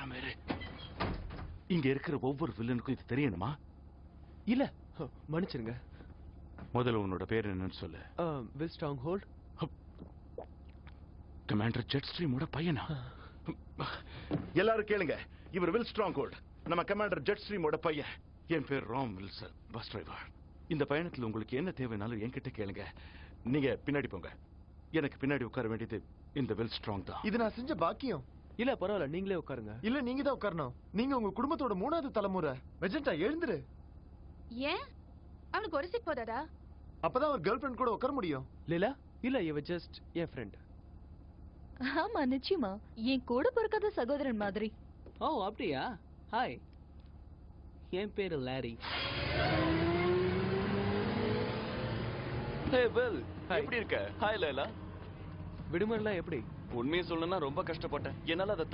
பேசாம இரு. இங்க இருக்கிற ஒவ்வொரு வில்லனுக்கும் இது தெரியணுமா? இல்ல, மன்னிச்சிருங்க. முதல்ல உன்னோட பேர் என்னன்னு சொல்லு. Will Stronghold. Commander Jet ஸ்ட்ரீமோட பையனா? எல்லாரும் கேளுங்க, இவர் வில் ஸ்ட்ராங் ஹோல்ட், நம்ம கமாண்டர் ஜெட் ஸ்ட்ரீமோட பையன். என் பேர் ராம் வில்சன், பஸ் டிரைவர். இந்த பயணத்துல உங்களுக்கு என்ன தேவைனாலும் என்கிட்ட கேளுங்க. நீங்க பின்னாடி போங்க. எனக்கு பின்னாடி உட்கார வேண்டியது இந்த வில் ஸ்ட்ராங் தான். இது நான் செஞ்ச பாக்கியம். இல்ல பரவாயில்ல, நீங்களே உட்காருங்க. இல்ல, நீங்க தான் உட்காரணும். நீங்க உங்க குடும்பத்தோட 3வது தலைமுறை. மெஜெண்டா எழுந்துரு. ஏன் அவனுக்கு ஒரு சீட் போதாதா? அப்பதான் ஒரு கேர்ள் ஃபிரெண்ட் கூட உட்கார முடியும். லீலா, இல்ல இவ ஜஸ்ட் என் ஃப்ரெண்ட். ஆமா நிச்சயமா, என் கூட பிறக்காத சகோதரன் மாதிரி. ஓ அப்படியா? ஹாய், என் பேரு லாரி. ஹே பில், எப்படி இருக்க? ஹாய் லைலா. விடுமுறைலாம் எப்படி? உண்மையை சொல்லணும்னா ரொம்ப கஷ்டப்பட்டேன். என்னால அதை